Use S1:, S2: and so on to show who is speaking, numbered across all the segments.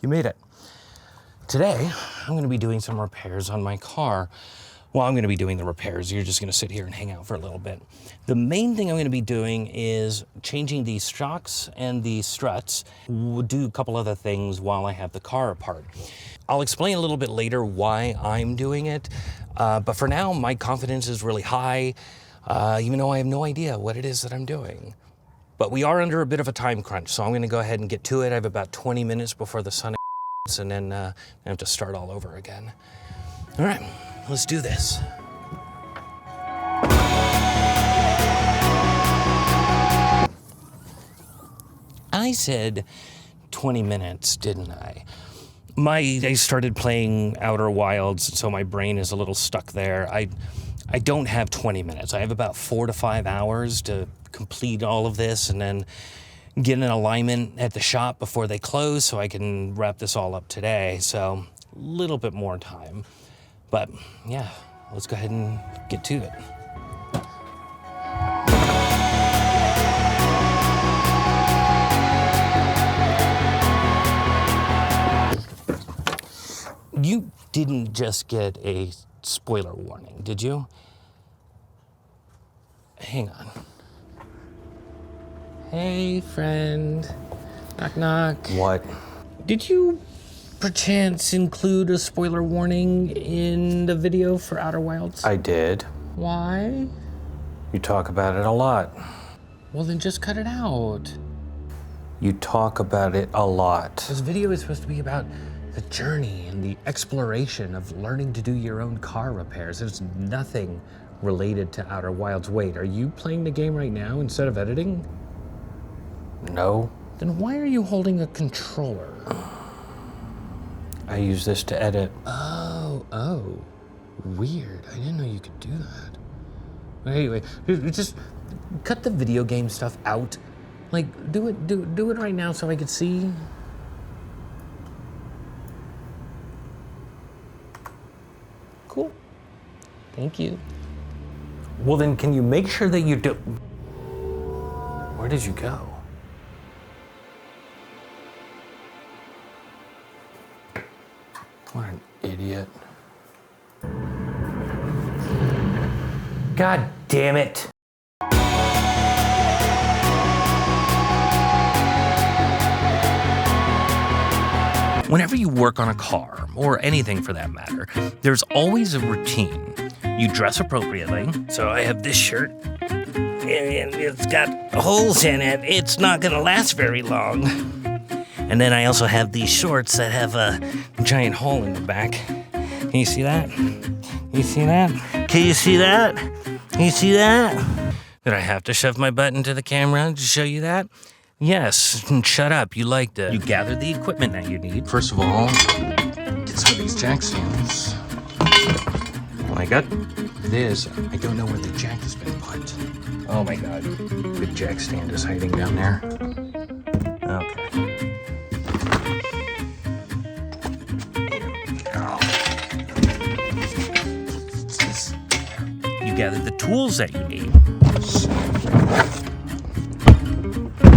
S1: You made it. Today, I'm gonna be doing some repairs on my car. Well, I'm gonna be doing the repairs. You're just gonna sit here and hang out for a little bit. The main thing I'm gonna be doing is changing the shocks and the struts. We'll do a couple other things while I have the car apart. I'll explain a little bit later why I'm doing it, but for now, my confidence is really high, even though I have no idea what it is that I'm doing. But we are under a bit of a time crunch, so I'm gonna go ahead and get to it. I have about 20 minutes before the sun and then I have to start all over again. All right, let's do this. I said 20 minutes, didn't I? I started playing Outer Wilds, so my brain is a little stuck there. I don't have 20 minutes. I have about 4 to 5 hours to complete all of this and then get an alignment at the shop before they close so I can wrap this all up today. So a little bit more time. But yeah, let's go ahead and get to it. You didn't just get a spoiler warning, did you? Hang on. Hey, friend. Knock, knock.
S2: What?
S1: Did you, perchance, include a spoiler warning in the video for Outer Wilds?
S2: I did.
S1: Why?
S2: You talk about it a lot.
S1: Well, then just cut it out.
S2: You talk about it a lot.
S1: This video is supposed to be about the journey and the exploration of learning to do your own car repairs. There's nothing related to Outer Wilds. Wait, are you playing the game right now instead of editing?
S2: No.
S1: Then why are you holding a controller?
S2: I use this to edit.
S1: Oh. Weird. I didn't know you could do that. Wait. Just cut the video game stuff out. Like, do it right now so I could see. Cool. Thank you.
S2: Well, then can you make sure that you do... Where did you go? What an idiot. God damn it.
S1: Whenever you work on a car, or anything for that matter, there's always a routine. You dress appropriately. So I have this shirt, and it's got holes in it. It's not gonna last very long. And then I also have these shorts that have a giant hole in the back. Can you see that? You see that? Can you see that? Can you see that? Did I have to shove my butt into the camera to show you that? Yes, shut up, you liked it. You gather the equipment that you need. First of all, get some of these jack stands. When I got this, I don't know where the jack has been put. Oh my God, the jack stand is hiding down there. Okay. You gather the tools that you need.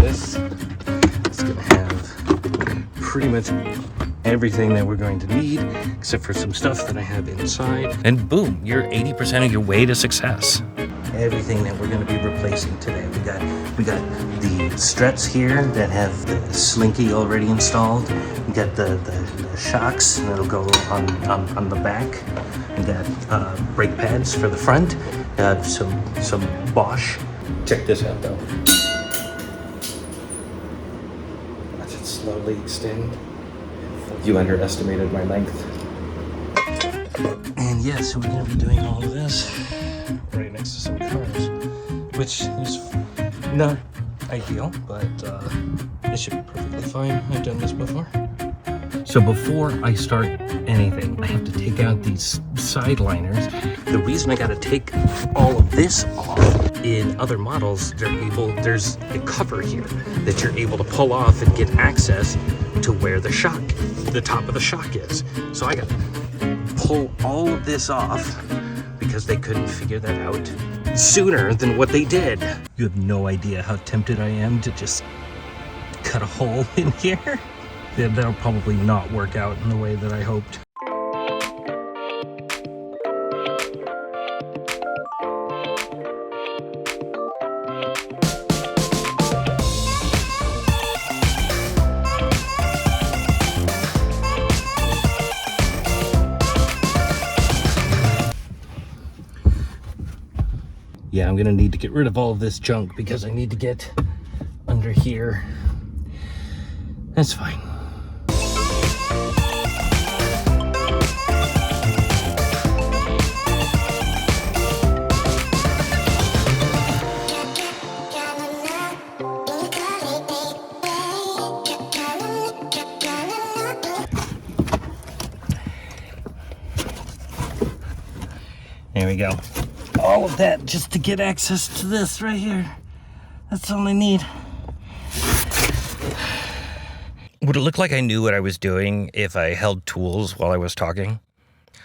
S1: This is gonna have pretty much everything that we're going to need, except for some stuff that I have inside. And boom, you're 80% of your way to success. Everything that we're gonna be replacing today. We got the struts here that have the slinky already installed. We got the shocks that'll go on the back. We got brake pads for the front. Some Bosch. Check this out though. Watch it slowly extend. You underestimated my length. And yes, we're gonna be doing all of this right next to some cars, which is not ideal, but it should be perfectly fine. I've done this before. So before I start anything, I have to take out these side liners. The reason I gotta take all of this off, in other models, there's a cover here that you're able to pull off and get access to where the top of the shock is. So I gotta pull all of this off because they couldn't figure that out sooner than what they did. You have no idea how tempted I am to just cut a hole in here. That'll probably not work out in the way that I hoped. Yeah, I'm gonna need to get rid of all of this junk because I need to get under here. That's fine. There we go. All of that just to get access to this right here. That's all I need. Would it look like I knew what I was doing if I held tools while I was talking?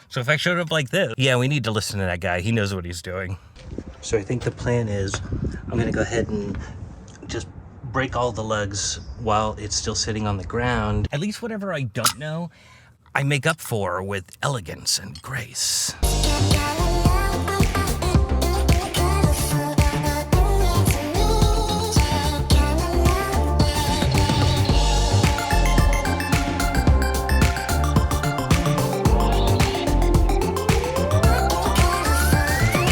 S1: So if I showed up like this, yeah, we need to listen to that guy. He knows what he's doing. So I think the plan is I'm gonna go ahead and just break all the lugs while it's still sitting on the ground. At least whatever I don't know, I make up for with elegance and grace.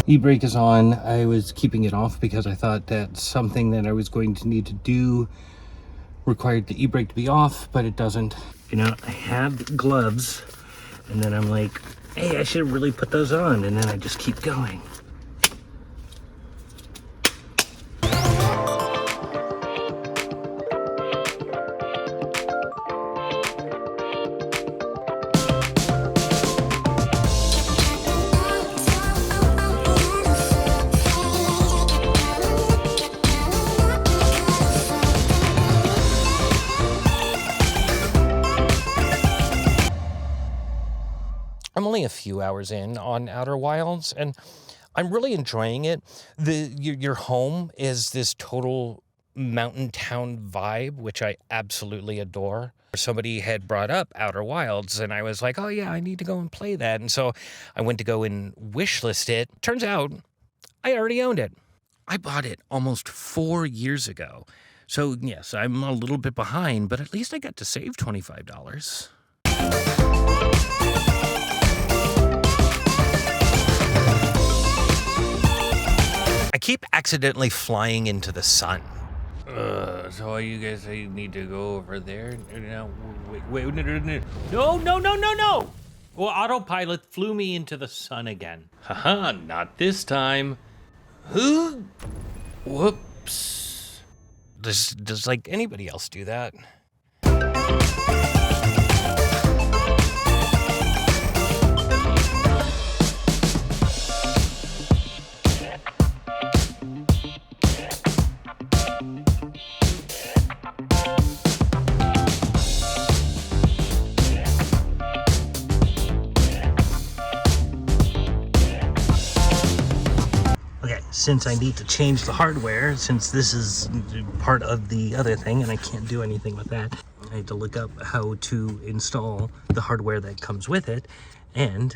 S1: E-brake is on. I was keeping it off because I thought that something that I was going to need to do required the e-brake to be off, but it doesn't. You know, I have gloves, and then I'm like, hey, I should really put those on, and then I just keep going. I'm only a few hours in on Outer Wilds, and I'm really enjoying it. Your home is this total mountain town vibe, which I absolutely adore. Somebody had brought up Outer Wilds, and I was like, oh yeah, I need to go and play that. And so I went to go and wishlist it. Turns out I already owned it. I bought it almost 4 years ago. So yes, I'm a little bit behind, but at least I got to save $25. I keep accidentally flying into the sun. So you guys say you need to go over there? No, wait, no! Well, autopilot flew me into the sun again. Haha, not this time. Whoops. Does like anybody else do that? Since I need to change the hardware, since this is part of the other thing and I can't do anything with that, I had to look up how to install the hardware that comes with it. And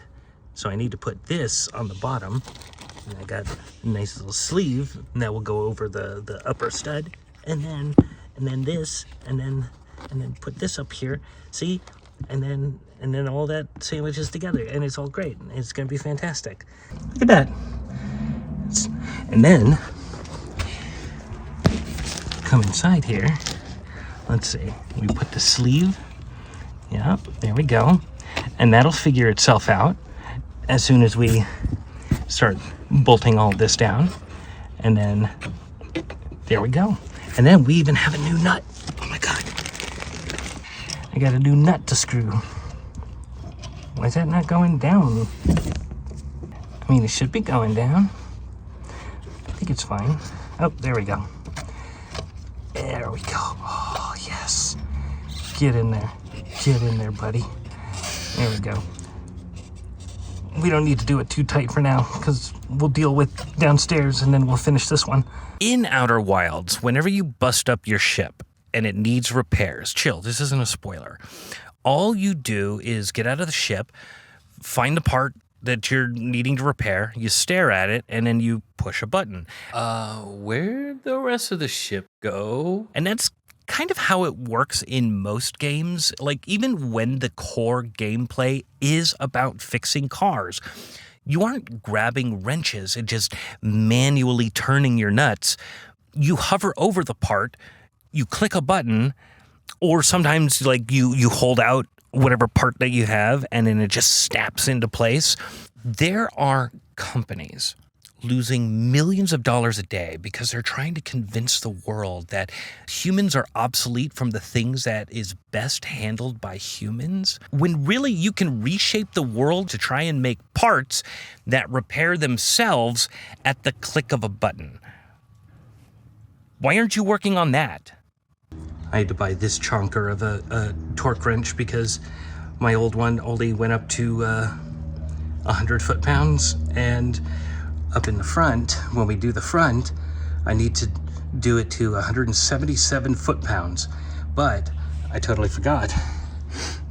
S1: so I need to put this on the bottom, and I got a nice little sleeve that will go over the upper stud, and then this, and then put this up here, see, and then all that sandwiches together, and it's all great. It's gonna be fantastic. Look at that. And then come inside here. Let's see, we put the sleeve. Yep, there we go. And that'll figure itself out as soon as we start bolting all this down. And then there we go. And then we even have a new nut. Oh my God. I got a new nut to screw. Why is that not going down? I mean, it should be going down. I think it's fine. Oh, there we go. There we go. Oh, yes. Get in there. Get in there, buddy. There we go. We don't need to do it too tight for now, because we'll deal with downstairs and then we'll finish this one. In Outer Wilds, whenever you bust up your ship, and it needs repairs. Chill, this isn't a spoiler. All you do is get out of the ship, find the part that you're needing to repair, you stare at it, and then you push a button.
S2: Where'd the rest of the ship go?
S1: And that's kind of how it works in most games. Like, even when the core gameplay is about fixing cars, you aren't grabbing wrenches and just manually turning your nuts. You hover over the part, you click a button, or sometimes like you hold out whatever part that you have and then it just snaps into place. There are companies losing millions of dollars a day because they're trying to convince the world that humans are obsolete from the things that is best handled by humans, when really you can reshape the world to try and make parts that repair themselves at the click of a button. Why aren't you working on that? I had to buy this chonker of a torque wrench because my old one only went up to 100 foot-pounds, and up in the front, when we do the front, I need to do it to 177 foot-pounds. But I totally forgot.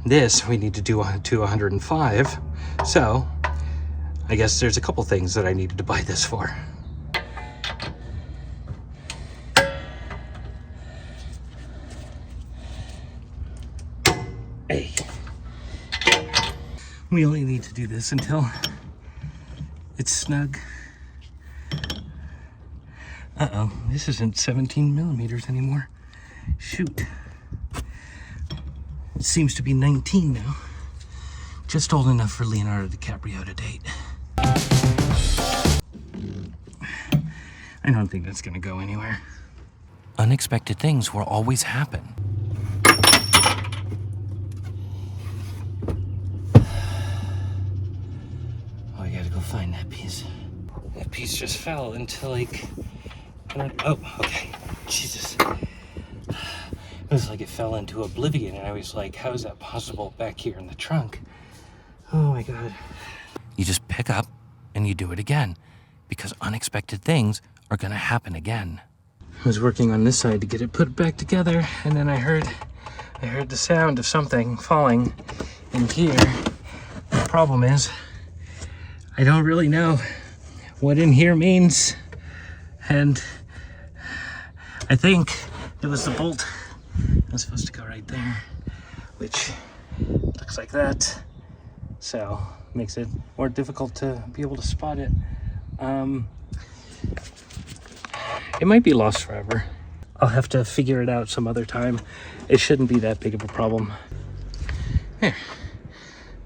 S1: This we need to do to 105. So I guess there's a couple things that I needed to buy this for. Hey. We only need to do this until it's snug. Uh-oh, this isn't 17 millimeters anymore. Shoot. It seems to be 19 now. Just old enough for Leonardo DiCaprio to date. I don't think that's gonna go anywhere. Unexpected things will always happen. Oh, I gotta go find that piece. That piece just fell into like... Oh, okay. Jesus. It was like it fell into oblivion, and I was like, how is that possible back here in the trunk? Oh my God. You just pick up and you do it again, because unexpected things are gonna happen again. I was working on this side to get it put back together, and then I heard the sound of something falling in here. The problem is, I don't really know what in here means, and I think it was the bolt that was supposed to go right there, which looks like that, so makes it more difficult to be able to spot it. It might be lost forever. I'll have to figure it out some other time. It shouldn't be that big of a problem. Here.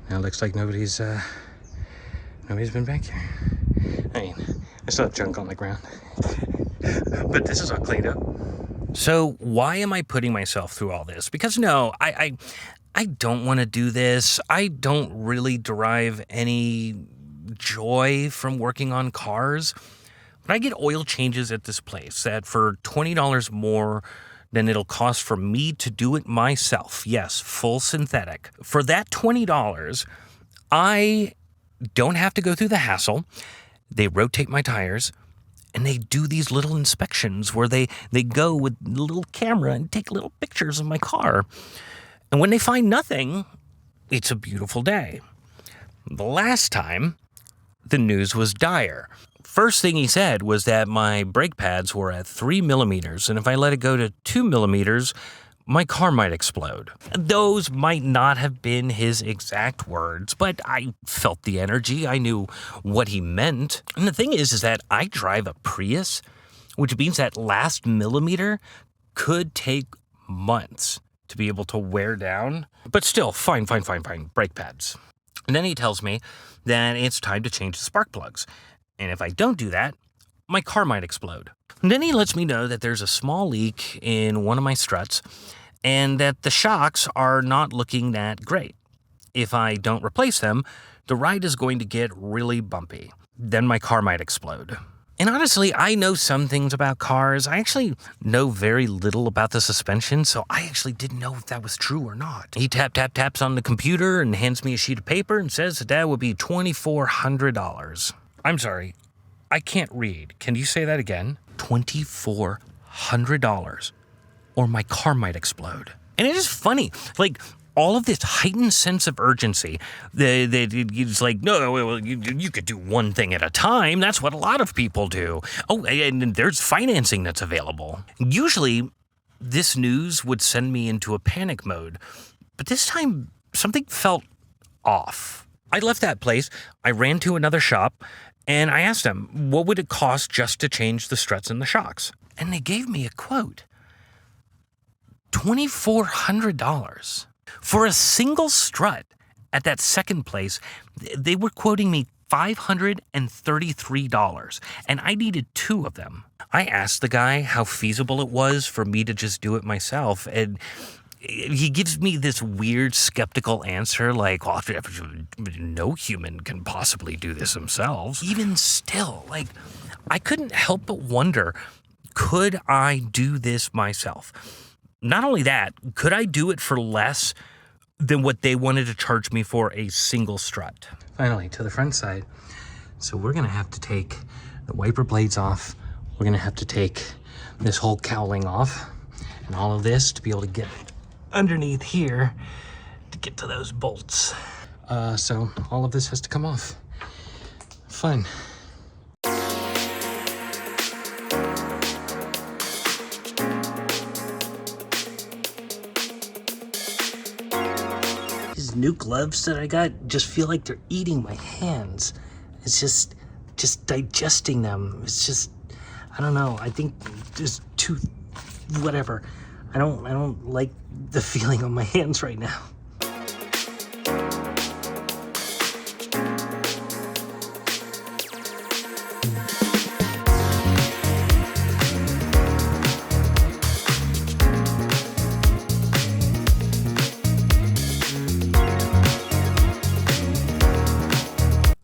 S1: Now it looks like nobody's been back here. I mean, I still have junk on the ground. But this is all cleaned up. So why am I putting myself through all this? Because no, I don't want to do this. I don't really derive any joy from working on cars. But I get oil changes at this place that for $20 more than it'll cost for me to do it myself. Yes, full synthetic. For that $20, I don't have to go through the hassle. They rotate my tires, and they do these little inspections where they go with a little camera and take little pictures of my car. And when they find nothing, it's a beautiful day. The last time, the news was dire. First thing he said was that my brake pads were at 3 millimeters, and if I let it go to 2 millimeters, my car might explode. Those might not have been his exact words, but I felt the energy. I knew what he meant. And the thing is that I drive a Prius, which means that last millimeter could take months to be able to wear down. But still, fine, brake pads. And then he tells me that it's time to change the spark plugs. And if I don't do that, my car might explode. And then he lets me know that there's a small leak in one of my struts and that the shocks are not looking that great. If I don't replace them, the ride is going to get really bumpy. Then my car might explode. And honestly, I know some things about cars. I actually know very little about the suspension, so I actually didn't know if that was true or not. He taps on the computer and hands me a sheet of paper and says that would be $2,400. I'm sorry, I can't read. Can you say that again? $2,400. or my car might explode. And it is funny, like, all of this heightened sense of urgency, it's like, no, well, you could do one thing at a time. That's what a lot of people do. Oh, and there's financing that's available. Usually, this news would send me into a panic mode. But this time, something felt off. I left that place, I ran to another shop, and I asked them, what would it cost just to change the struts and the shocks? And they gave me a quote. $2,400. For a single strut at that second place, they were quoting me $533, and I needed 2 of them. I asked the guy how feasible it was for me to just do it myself, and he gives me this weird skeptical answer like, well, no human can possibly do this themselves. Even still, like, I couldn't help but wonder, could I do this myself? Not only that, could I do it for less than what they wanted to charge me for a single strut? Finally, to the front side. So we're gonna have to take the wiper blades off. We're gonna have to take this whole cowling off and all of this to be able to get underneath here to get to those bolts. So all of this has to come off. Fun. These new gloves that I got just feel like they're eating my hands. It's just digesting them. It's just, I don't know. I think there's too, whatever. I don't like the feeling on my hands right now.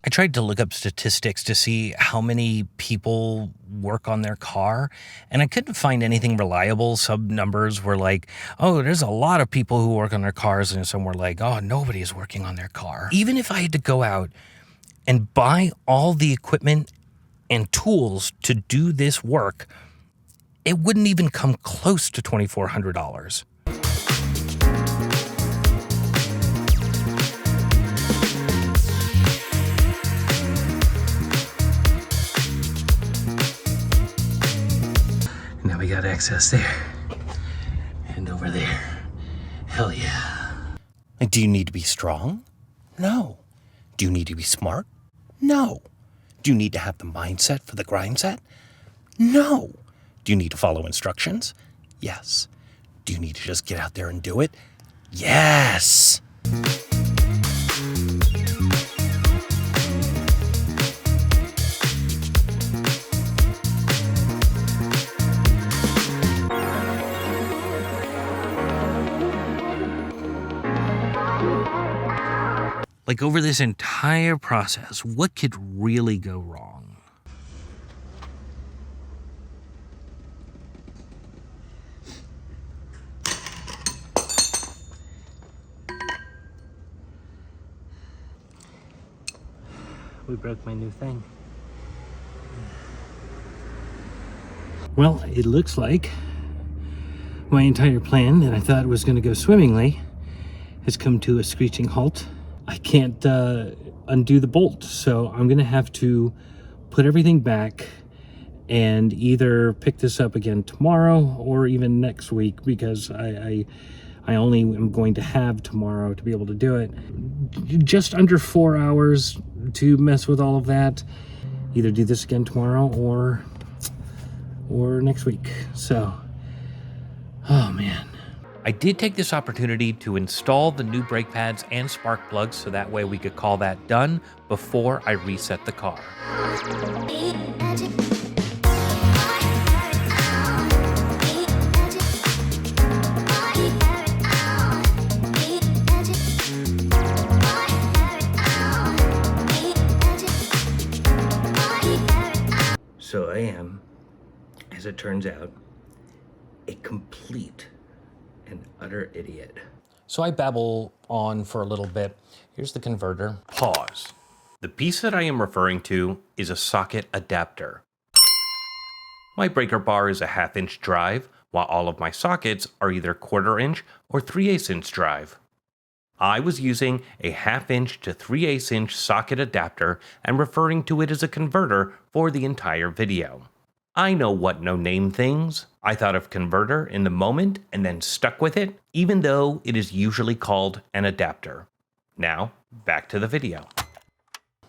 S1: I tried to look up statistics to see how many people work on their car, and I couldn't find anything reliable. Some numbers were like, oh, there's a lot of people who work on their cars, and some were like, oh, nobody is working on their car. Even if I had to go out and buy all the equipment and tools to do this work, it wouldn't even come close to $2,400. Now we got access there and over there. Hell yeah. Like, do you need to be strong? No. Do you need to be smart? No. Do you need to have the mindset for the grind set? No. Do you need to follow instructions? Yes. Do you need to just get out there and do it? Yes. Like, over this entire process, what could really go wrong? We broke my new thing. Well, it looks like my entire plan that I thought was going to go swimmingly has come to a screeching halt. I can't undo the bolt, so I'm gonna have to put everything back and either pick this up again tomorrow or even next week, because I only am going to have tomorrow to be able to do it. Just under 4 hours to mess with all of that. Either do this again tomorrow or next week. So, oh man. I did take this opportunity to install the new brake pads and spark plugs so that way we could call that done before I reset the car. So I am, as it turns out, a complete an utter idiot. So I babble on for a little bit. Here's the converter. Pause. The piece that I am referring to is a socket adapter. My breaker bar is a 1/2 inch drive, while all of my sockets are either 1/4 inch or 3/8 inch drive. I was using a 1/2 inch to 3/8 inch socket adapter and referring to it as a converter for the entire video. I know what no-name things. I thought of converter in the moment and then stuck with it, even though it is usually called an adapter. Now, back to the video.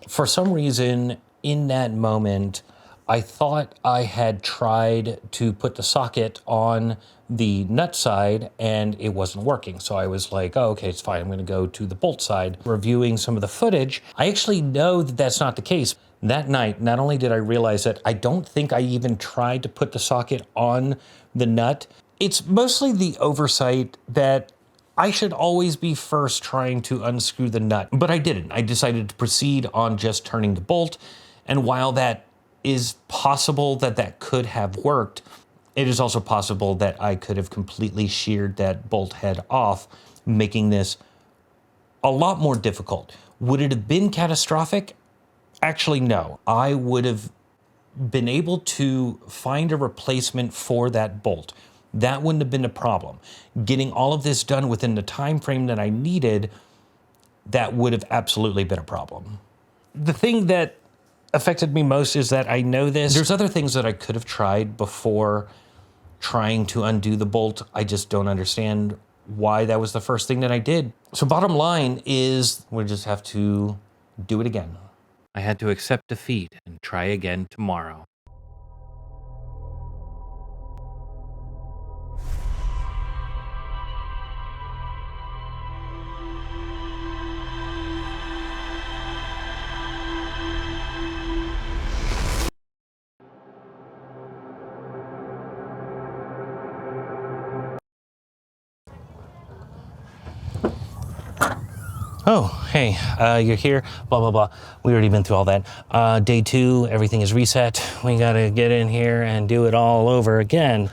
S2: For some reason, in that moment, I thought I had tried to put the socket on the nut side and it wasn't working. So I was like, oh, okay, it's fine. I'm going to go to the bolt side. Reviewing some of the footage, I actually know that that's not the case. That night, not only did I realize that I don't think I even tried to put the socket on the nut, it's mostly the oversight that I should always be first trying to unscrew the nut, but I didn't. I decided to proceed on just turning the bolt. And while that is possible that that could have worked, it is also possible that I could have completely sheared that bolt head off, making this a lot more difficult. Would it have been catastrophic? Actually, no. I would have been able to find a replacement for that bolt. That wouldn't have been a problem. Getting all of this done within the time frame that I needed, that would have absolutely been a problem. The thing that affected me most is that I know this. There's other things that I could have tried before trying to undo the bolt. I just don't understand why that was the first thing that I did. So bottom line is we just have to do it again.
S1: I had to accept defeat and try again tomorrow.
S2: Oh, hey, you're here, blah, blah, blah. We already been through all that. Day 2, everything is reset. We gotta get in here and do it all over again.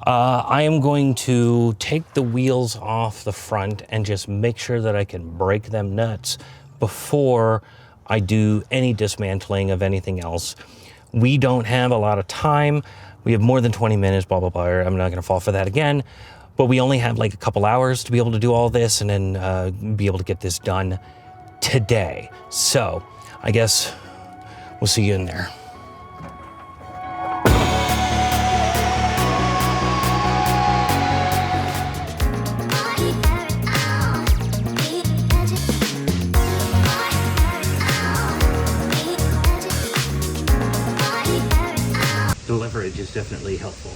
S2: I am going to take the wheels off the front and just make sure that I can break them nuts before I do any dismantling of anything else. We don't have a lot of time. We have more than 20 minutes, blah, blah, blah. I'm not gonna fall for that again. But we only have like a couple hours to be able to do all this and then be able to get this done today. So I guess we'll see you in there. The leverage is definitely helpful.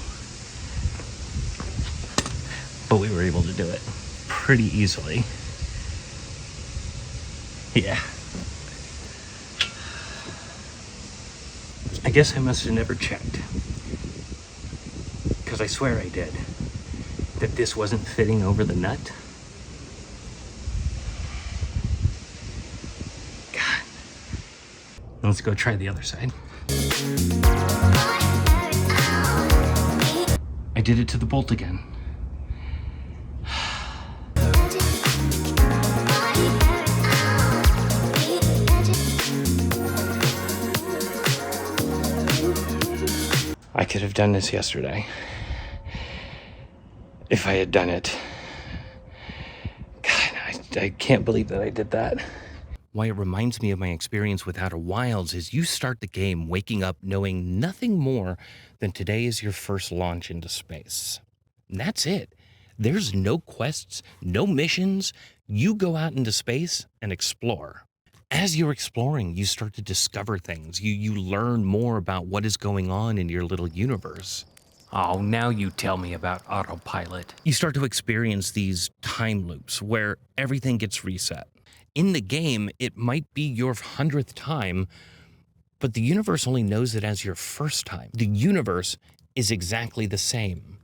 S2: But we were able to do it pretty easily. Yeah. I guess I must have never checked, because I swear I did, that this wasn't fitting over the nut. God. Let's go try the other side. I did it to the bolt again. I could have done this yesterday. If I had done it. God, I can't believe that I did that.
S1: Why it reminds me of my experience with Outer Wilds is you start the game waking up knowing nothing more than today is your first launch into space. And that's it. There's no quests, no missions. You go out into space and explore. As you're exploring, you start to discover things. You learn more about what is going on in your little universe. Oh, now you tell me about autopilot. You start to experience these time loops where everything gets reset. In the game, it might be your 100th time, but the universe only knows it as your first time. The universe is exactly the same.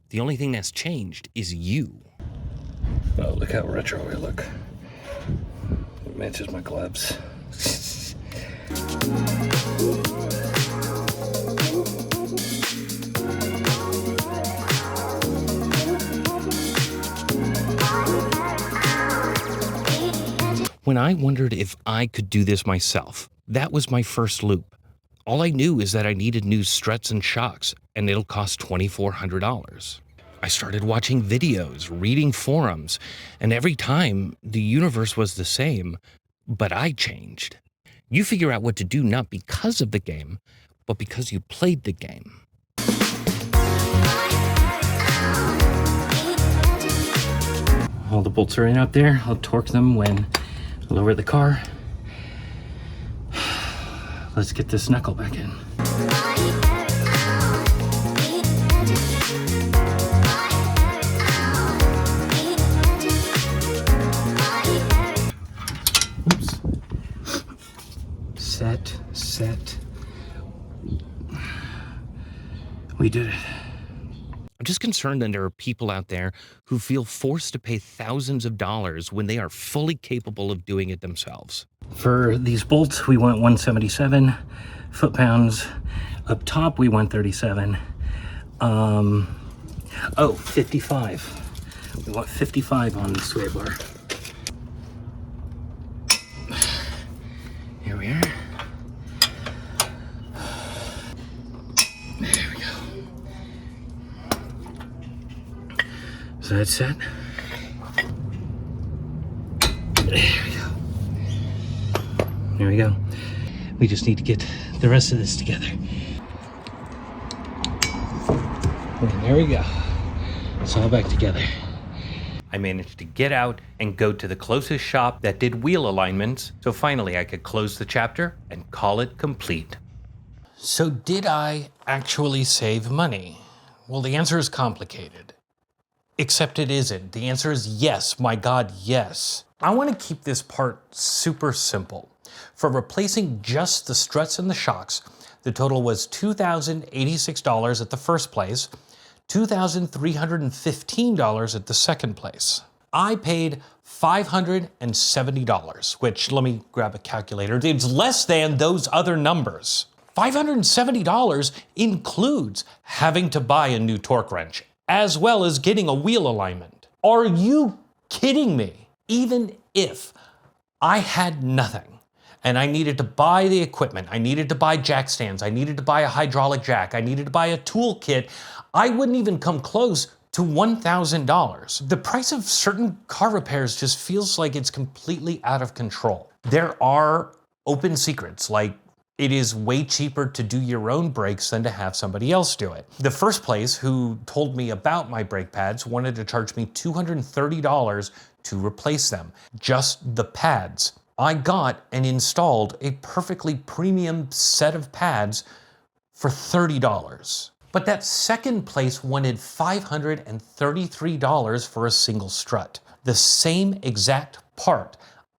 S1: The only thing that's changed is you.
S2: Oh, look how retro I look. It matches my gloves.
S1: When I wondered if I could do this myself, that was my first loop. All I knew is that I needed new struts and shocks, and it'll cost $2,400. I started watching videos, reading forums, and every time the universe was the same, but I changed. You figure out what to do not because of the game, but because you played the game.
S2: All the bolts are in up there. I'll torque them when I lower the car. Let's get this knuckle back in. Oops. Set. We did it.
S1: I'm just concerned that there are people out there who feel forced to pay thousands of dollars when they are fully capable of doing it themselves.
S2: For these bolts, we went 177 foot-pounds. Up top, we went 37. 55. We went 55 on the sway bar. Here we are. There we go. So that's set. There we go. We just need to get the rest of this together. And there we go. It's all back together.
S1: I managed to get out and go to the closest shop that did wheel alignments, so finally I could close the chapter and call it complete.
S2: So did I actually save money? Well, the answer is complicated. Except it isn't. The answer is yes. My God, yes. I want to keep this part super simple. For replacing just the struts and the shocks, the total was $2,086 at the first place, $2,315 at the second place. I paid $570, which, let me grab a calculator, it's less than those other numbers. $570 includes having to buy a new torque wrench, as well as getting a wheel alignment. Are you kidding me? Even if I had nothing, and I needed to buy the equipment, I needed to buy jack stands, I needed to buy a hydraulic jack, I needed to buy a tool kit, I wouldn't even come close to $1,000. The price of certain car repairs just feels like it's completely out of control. There are open secrets, like it is way cheaper to do your own brakes than to have somebody else do it. The first place who told me about my brake pads wanted to charge me $230 to replace them, just the pads. I got and installed a perfectly premium set of pads for $30. But that second place wanted $533 for a single strut. The same exact part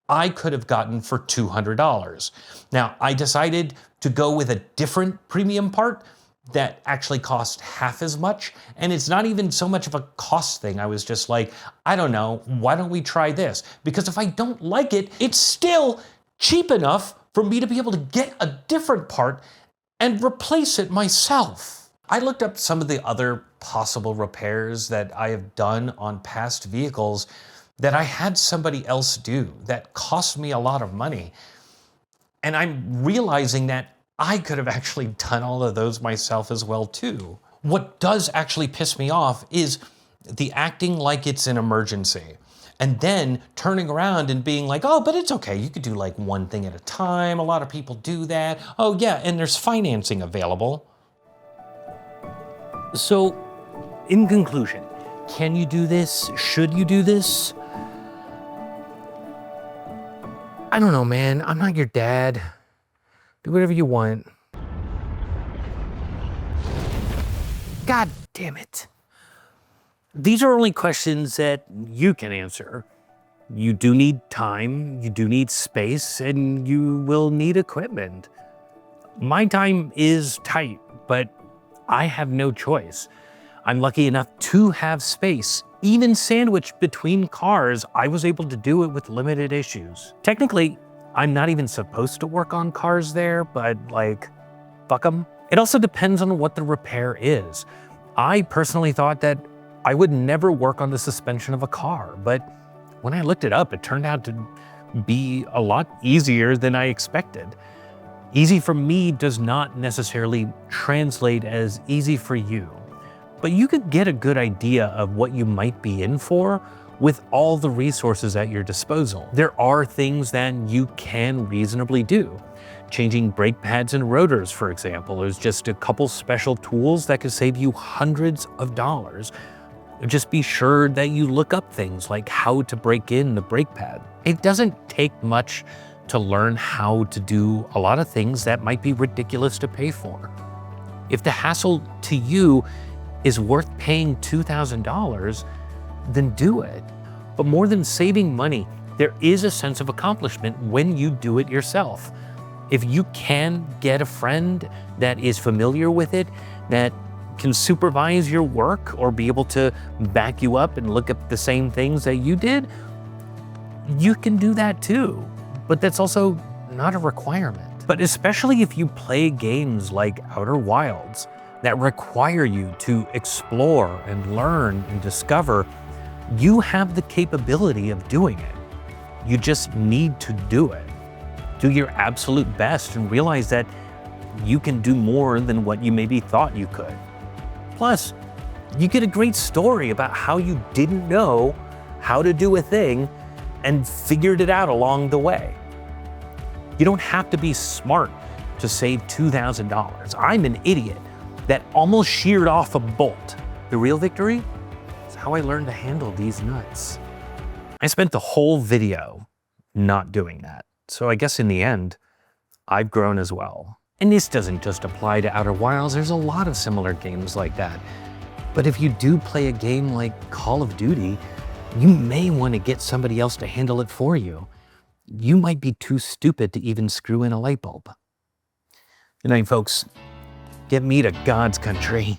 S2: I could have gotten for $200. Now, I decided to go with a different premium part that actually cost half as much. And it's not even so much of a cost thing. I was just like, I don't know, why don't we try this? Because if I don't like it, it's still cheap enough for me to be able to get a different part and replace it myself. I looked up some of the other possible repairs that I have done on past vehicles that I had somebody else do that cost me a lot of money. And I'm realizing that I could have actually done all of those myself as well too. What does actually piss me off is the acting like it's an emergency and then turning around and being like, oh, but it's okay. You could do like one thing at a time. A lot of people do that. Oh yeah, and there's financing available.
S1: So, in conclusion, can you do this? Should you do this? I don't know, man. I'm not your dad. Do whatever you want. God damn it. These are only questions that you can answer. You do need time, you do need space, and you will need equipment. My time is tight, but I have no choice. I'm lucky enough to have space. Even sandwiched between cars, I was able to do it with limited issues. Technically, I'm not even supposed to work on cars there, but like, fuck 'em. It also depends on what the repair is. I personally thought that I would never work on the suspension of a car, but when I looked it up, it turned out to be a lot easier than I expected.
S2: Easy for me does not necessarily translate as easy for you, but you could get a good idea of what you might be in for with all the resources at your disposal. There are things that you can reasonably do. Changing brake pads and rotors, for example, is just a couple special tools that could save you hundreds of dollars. Just be sure that you look up things like how to break in the brake pad. It doesn't take much to learn how to do a lot of things that might be ridiculous to pay for. If the hassle to you is worth paying $2,000, then do it. But more than saving money, there is a sense of accomplishment when you do it yourself. If you can get a friend that is familiar with it, that can supervise your work or be able to back you up and look at the same things that you did, you can do that too. But that's also not a requirement. But especially if you play games like Outer Wilds that require you to explore and learn and discover, you have the capability of doing it. You just need to do it. Do your absolute best and realize that you can do more than what you maybe thought you could. Plus, you get a great story about how you didn't know how to do a thing and figured it out along the way. You don't have to be smart to save $2,000. I'm an idiot that almost sheared off a bolt. The real victory is how I learned to handle these nuts. I spent the whole video not doing that. So I guess in the end, I've grown as well. And this doesn't just apply to Outer Wilds, there's a lot of similar games like that. But if you do play a game like Call of Duty, you may want to get somebody else to handle it for you. You might be too stupid to even screw in a light bulb. Good night, folks. Get me to God's country.